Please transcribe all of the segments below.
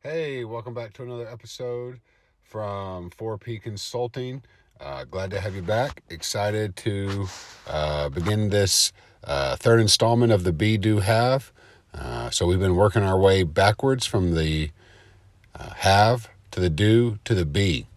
Hey, welcome back to another episode from 4P Consulting. Glad to have you back. Excited to begin this third installment of the Be, Do, Have. So we've been working our way backwards from the have to the do to the be.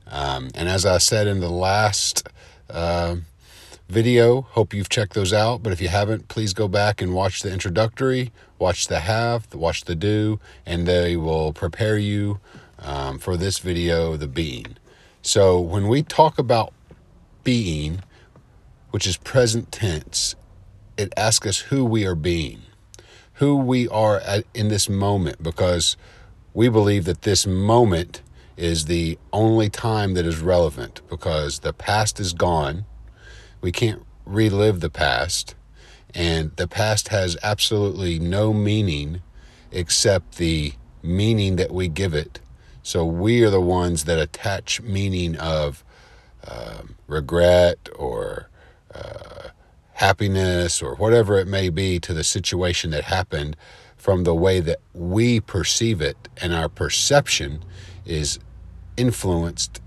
And as I said in the last video, hope you've checked those out. But if you haven't, please go back and watch the introductory, watch the have, watch the do, and they will prepare you for this video, the being. So when we talk about being, which is present tense, it asks us who we are being, who we are in this moment, because we believe that this moment is the only time that is relevant, because the past is gone. We can't relive the past, and the past has absolutely no meaning except the meaning that we give it. So we are the ones that attach meaning of regret or happiness or whatever it may be to the situation that happened from the way that we perceive it, and our perception is influenced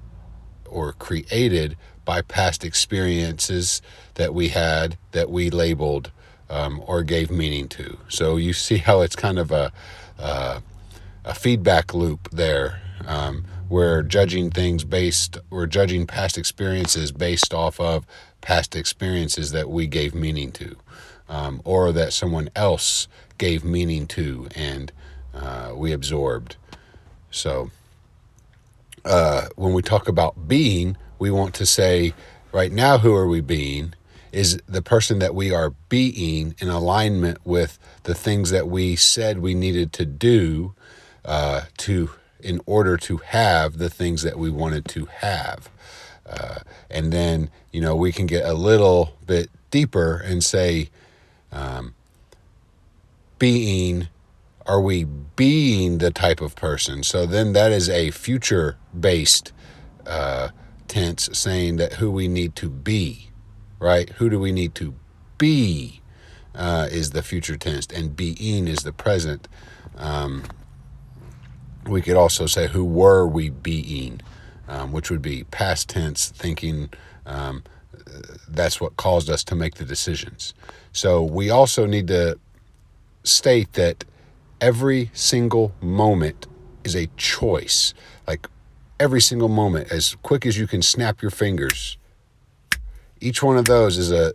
or created by past experiences that we had, that we labeled or gave meaning to. So you see how it's kind of a feedback loop there. We're judging past experiences based off of past experiences that we gave meaning to, or that someone else gave meaning to and we absorbed. So when we talk about being, we want to say, right now, who are we being? Is the person that we are being in alignment with the things that we said we needed to do in order to have the things that we wanted to have. And then, we can get a little bit deeper and say, are we being the type of person? So then that is a future-based tense, saying that who we need to be, right? Who do we need to be is the future tense, and being is the present. We could also say, who were we being, which would be past tense thinking. That's what caused us to make the decisions. So we also need to state that every single moment is a choice. Like every single moment, as quick as you can snap your fingers, each one of those is a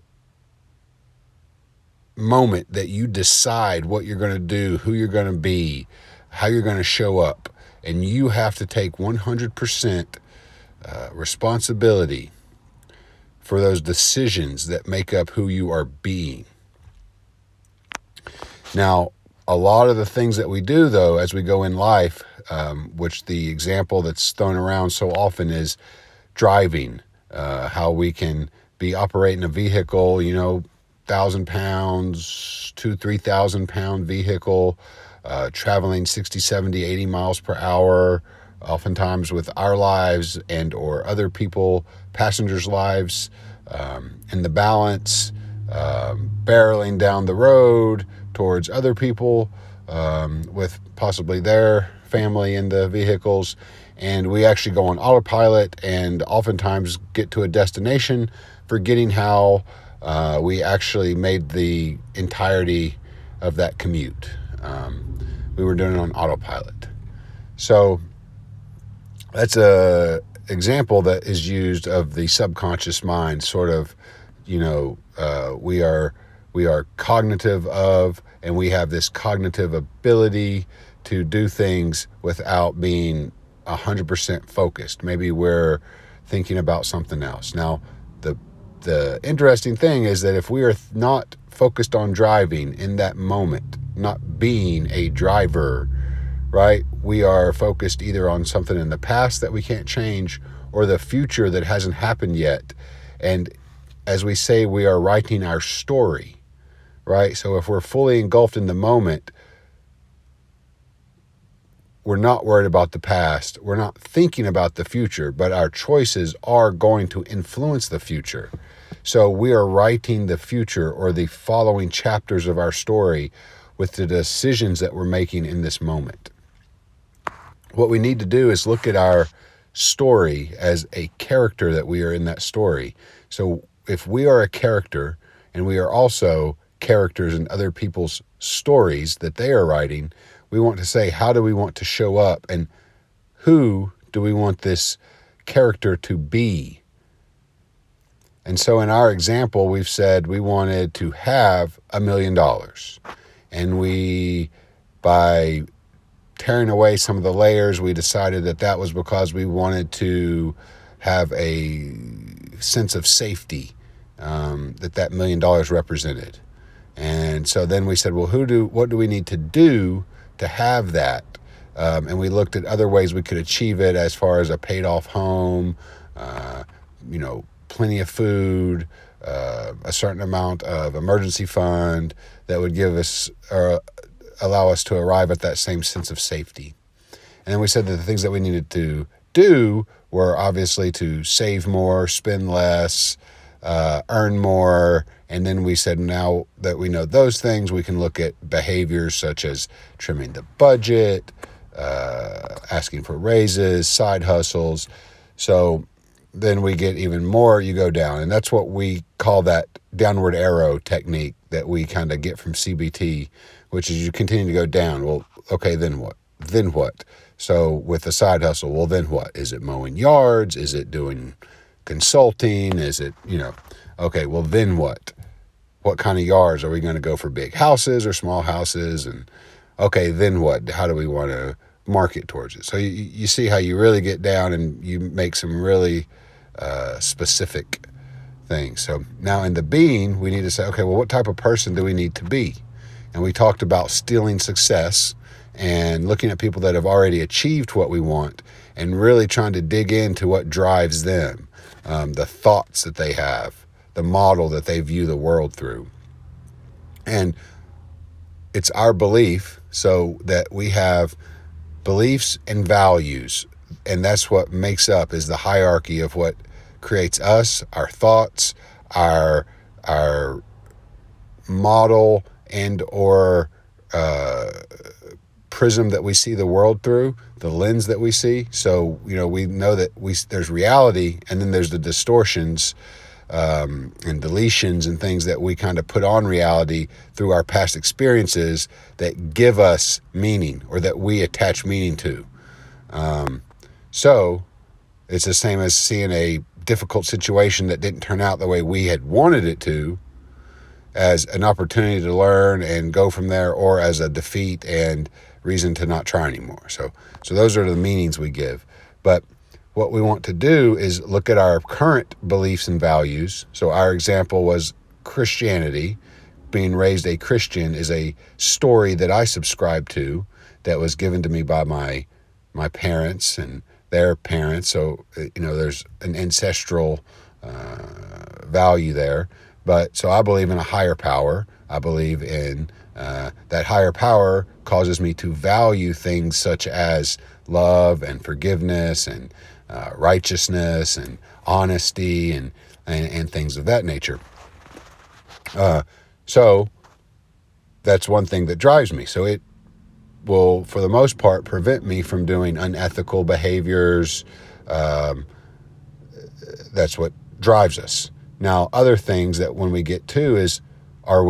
moment that you decide what you're going to do, who you're going to be, how you're going to show up. And you have to take 100% responsibility for those decisions that make up who you are being. Now, a lot of the things that we do, though, as we go in life, which the example that's thrown around so often is driving, how we can be operating a vehicle, 1,000 pounds, 3,000 pound vehicle, traveling 60, 70, 80 miles per hour, oftentimes with our lives and or other people, passengers' lives in the balance, barreling down the road towards other people with possibly their family in the vehicles, and we actually go on autopilot and oftentimes get to a destination forgetting how we actually made the entirety of that commute. We were doing it on autopilot. So that's a example that is used of the subconscious mind, sort of, we are cognitive of, and we have this cognitive ability to do things without being 100% focused. Maybe we're thinking about something else. Now, the interesting thing is that if we are not focused on driving in that moment, not being a driver, right? We are focused either on something in the past that we can't change or the future that hasn't happened yet. And as we say, we are writing our story, right? So if we're fully engulfed in the moment, we're not worried about the past. We're not thinking about the future, but our choices are going to influence the future. So we are writing the future or the following chapters of our story with the decisions that we're making in this moment. what we need to do is look at our story as a character that we are in that story. So if we are a character and we are also characters in other people's stories that they are writing, we want to say, how do we want to show up and who do we want this character to be? And so in our example, we've said we wanted to have $1 million. And we, by tearing away some of the layers, we decided that that was because we wanted to have a sense of safety that $1 million represented. And so then we said, well, what do we need to do to have that? And we looked at other ways we could achieve it, as far as a paid off home, plenty of food, a certain amount of emergency fund that would give us or allow us to arrive at that same sense of safety. And then we said that the things that we needed to do were obviously to save more, spend less, earn more. And then we said, now that we know those things, we can look at behaviors such as trimming the budget, asking for raises, side hustles. So then we get even more, you go down. And that's what we call that downward arrow technique that we kind of get from CBT, which is you continue to go down. Well, okay, then what? Then what? So with the side hustle, well, then what? Is it mowing yards? Is it doing consulting? Is it, okay, well, then what? What kind of yards? Are we going to go for big houses or small houses? And okay, then what? How do we want to market towards it? So you see how you really get down and you make some really specific things. So now in the being, we need to say, okay, well, what type of person do we need to be? And we talked about stealing success and looking at people that have already achieved what we want and really trying to dig into what drives them, the thoughts that they have, the model that they view the world through. And it's our belief, so that we have beliefs and values, and that's what makes up is the hierarchy of what creates us, our thoughts, our model and or prism that we see the world through, the lens that we see. So, we know that there's reality, and then there's the distortions and deletions and things that we kind of put on reality through our past experiences that give us meaning or that we attach meaning to. So it's the same as seeing a difficult situation that didn't turn out the way we had wanted it to as an opportunity to learn and go from there, or as a defeat and reason to not try anymore. So those are the meanings we give. But what we want to do is look at our current beliefs and values. So our example was Christianity. Being raised a Christian is a story that I subscribe to that was given to me by my parents and their parents. So, there's an ancestral value there. But so I believe in a higher power. I believe in that higher power causes me to value things such as love and forgiveness and righteousness and honesty and things of that nature. So that's one thing that drives me. So it will, for the most part, prevent me from doing unethical behaviors. That's what drives us. Now, other things that when we get to is, are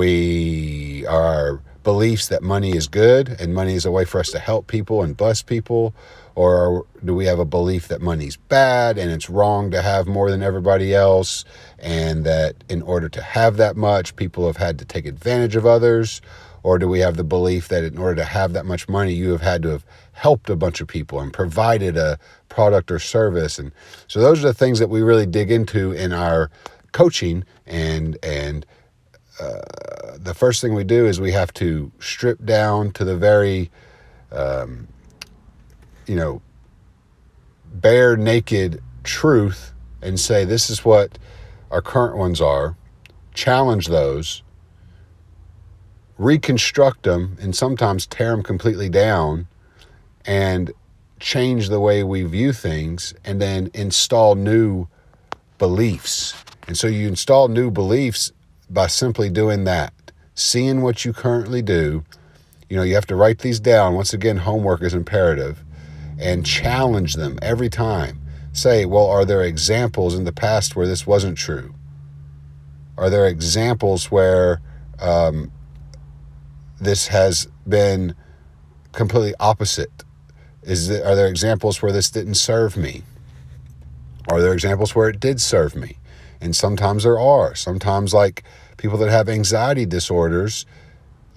our beliefs that money is good and money is a way for us to help people and bless people? Or do we have a belief that money's bad and it's wrong to have more than everybody else, and that in order to have that much, people have had to take advantage of others? Or do we have the belief that in order to have that much money, you have had to have helped a bunch of people and provided a product or service? And so those are the things that we really dig into in our coaching. And the first thing we do is we have to strip down to the very, bare naked truth and say, this is what our current ones are, challenge those, reconstruct them, and sometimes tear them completely down and change the way we view things, and then install new beliefs. And so you install new beliefs by simply doing that, seeing what you currently do. You have to write these down. Once again, homework is imperative. and challenge them every time. Say, well, are there examples in the past where this wasn't true? Are there examples where this has been completely opposite? Are there examples where this didn't serve me? Are there examples where it did serve me? And sometimes there are. Sometimes, like people that have anxiety disorders,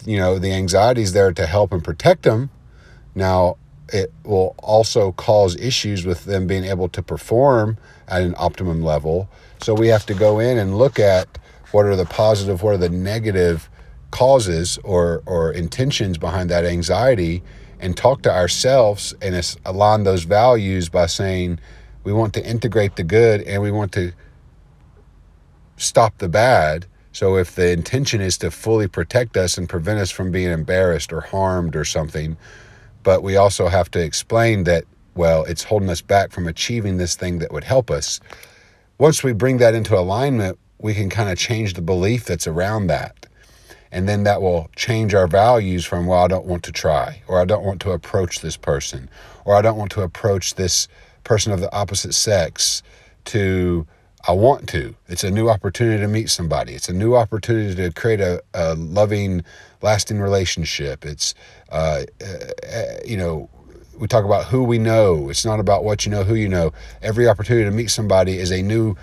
the anxiety is there to help and protect them. Now, it will also cause issues with them being able to perform at an optimum level. So we have to go in and look at what are the positive, what are the negative causes or intentions behind that anxiety, and talk to ourselves and align those values by saying we want to integrate the good and we want to stop the bad. So if the intention is to fully protect us and prevent us from being embarrassed or harmed or something, but we also have to explain that, well, it's holding us back from achieving this thing that would help us. Once we bring that into alignment, we can kind of change the belief that's around that. And then that will change our values from, well, I don't want to try, or I don't want to approach this person, or I don't want to approach this person of the opposite sex, to I want to. It's a new opportunity to meet somebody. It's a new opportunity to create a loving, lasting relationship. It's, we talk about who we know. It's not about what you know, who you know. Every opportunity to meet somebody is a new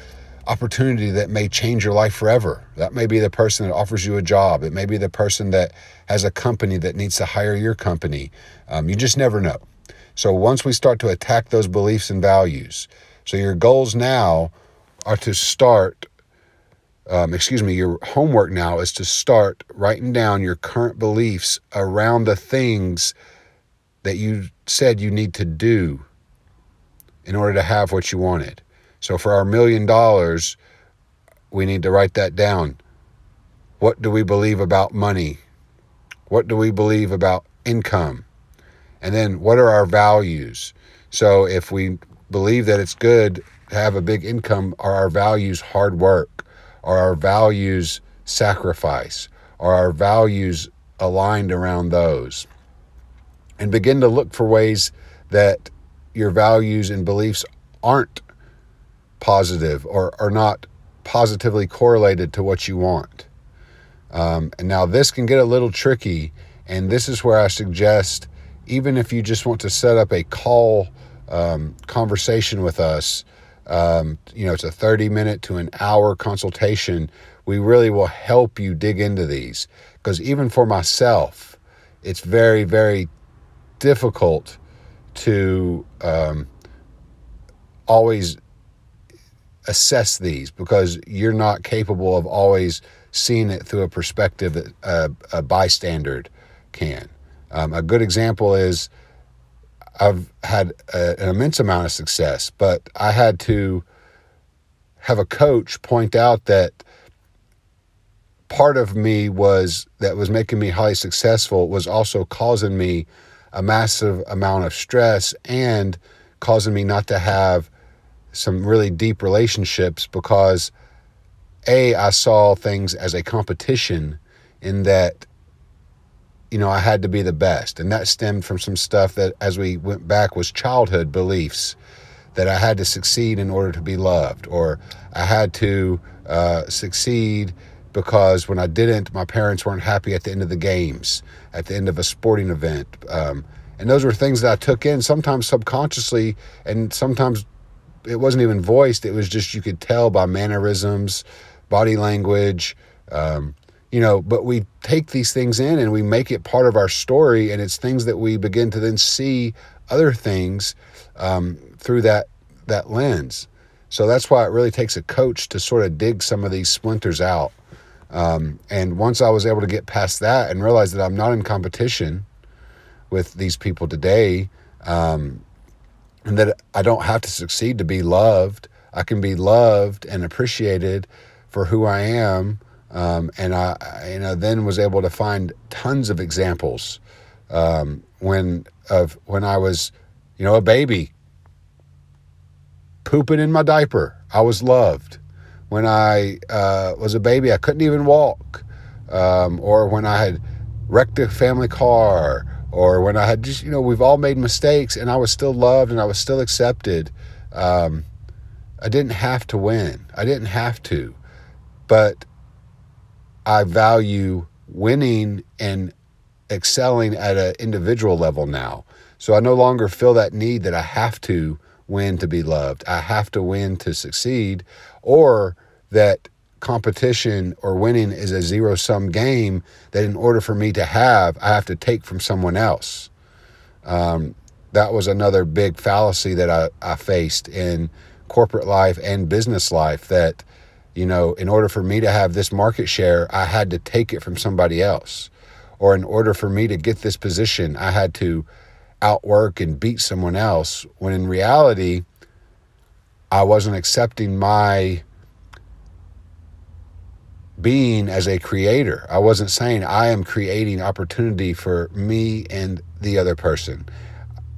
opportunity that may change your life forever. That may be the person that offers you a job. It may be the person that has a company that needs to hire your company. You just never know. So once we start to attack those beliefs and values, so your goals now are to start, your homework now is to start writing down your current beliefs around the things that you said you need to do in order to have what you wanted. So for our $1 million, we need to write that down. What do we believe about money? What do we believe about income? And then what are our values? So if we believe that it's good to have a big income, are our values hard work? Are our values sacrifice? Are our values aligned around those? And begin to look for ways that your values and beliefs aren't positive or are not positively correlated to what you want. And now this can get a little tricky, and this is where I suggest, even if you just want to set up a call conversation with us, it's a 30-minute to an hour consultation. We really will help you dig into these, because even for myself, it's very, very difficult to always assess these, because you're not capable of always seeing it through a perspective that a bystander can. A good example is I've had an immense amount of success, but I had to have a coach point out that part of me that was making me highly successful was also causing me a massive amount of stress and causing me not to have some really deep relationships, because I saw things as a competition in that, I had to be the best. And that stemmed from some stuff that, as we went back, was childhood beliefs that I had to succeed in order to be loved, or I had to succeed because when I didn't, my parents weren't happy at the end of the games, at the end of a sporting event. And those were things that I took in, sometimes subconsciously, and sometimes it wasn't even voiced. It was just, you could tell by mannerisms, body language, but we take these things in and we make it part of our story, and it's things that we begin to then see other things through that lens. So that's why it really takes a coach to sort of dig some of these splinters out. And once I was able to get past that and realize that I'm not in competition with these people today, and that I don't have to succeed to be loved. I can be loved and appreciated for who I am. And I then was able to find tons of examples when I was, a baby, pooping in my diaper. I was loved. When I was a baby, I couldn't even walk. Or when I had wrecked a family car, or when I had just, we've all made mistakes and I was still loved and I was still accepted. I didn't have to win. I didn't have to, but I value winning and excelling at an individual level now. So I no longer feel that need that I have to win to be loved. I have to win to succeed, or that competition or winning is a zero-sum game that in order for me to have, I have to take from someone else. That was another big fallacy that I faced in corporate life and business life, that, in order for me to have this market share, I had to take it from somebody else. Or in order for me to get this position, I had to outwork and beat someone else, when in reality, I wasn't accepting my being as a creator. I wasn't saying I am creating opportunity for me and the other person.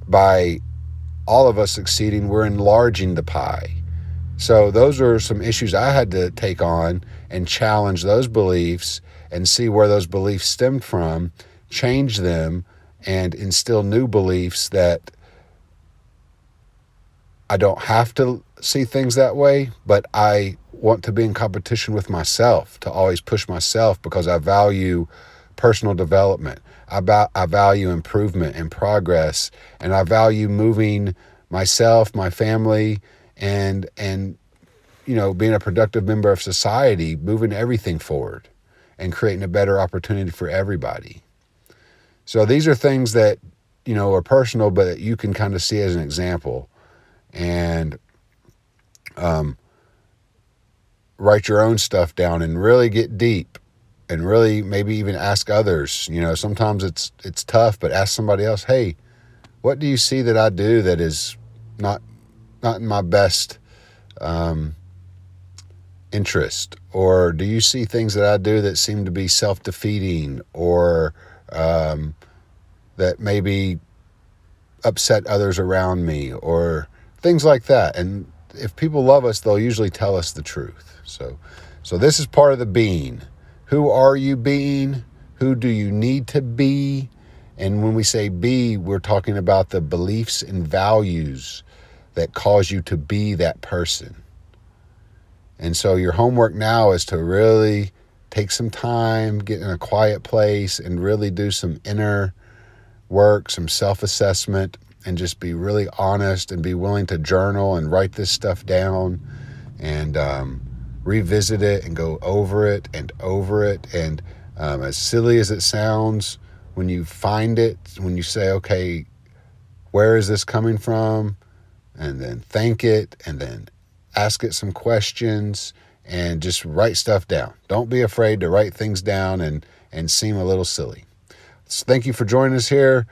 By all of us succeeding, we're enlarging the pie. So those are some issues I had to take on and challenge those beliefs and see where those beliefs stemmed from, change them, and instill new beliefs that I don't have to see things that way, but I want to be in competition with myself, to always push myself, because I value personal development. I value improvement and progress, and I value moving myself, my family, and being a productive member of society, moving everything forward and creating a better opportunity for everybody. So these are things that, are personal, but that you can kind of see as an example, and write your own stuff down and really get deep, and really maybe even ask others. Sometimes it's tough, but ask somebody else, hey, what do you see that I do that is not in my best interest? Or do you see things that I do that seem to be self-defeating, or that maybe upset others around me, or things like that? And if people love us, they'll usually tell us the truth. So this is part of the being. Who are you being? Who do you need to be? And when we say be, we're talking about the beliefs and values that cause you to be that person. And so your homework now is to really take some time, get in a quiet place, and really do some inner work, some self-assessment, and just be really honest and be willing to journal and write this stuff down, and revisit it and go over it and over it. And as silly as it sounds, when you find it, when you say, okay, where is this coming from? And then thank it, and then ask it some questions, and just write stuff down. Don't be afraid to write things down and seem a little silly. So thank you for joining us here.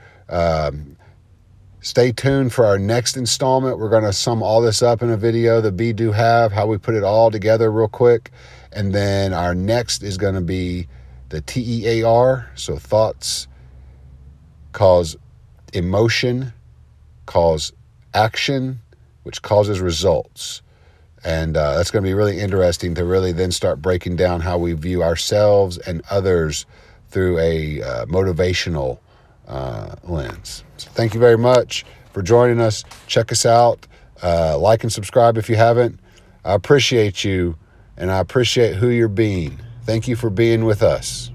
Stay tuned for our next installment. We're going to sum all this up in a video, the be, do, have, how we put it all together real quick. And then our next is going to be the TEAR. So thoughts cause emotion, cause action, which causes results. And that's going to be really interesting to really then start breaking down how we view ourselves and others through a motivational lens. So thank you very much for joining us. Check us out. Like and subscribe if you haven't. I appreciate you, and I appreciate who you're being. Thank you for being with us.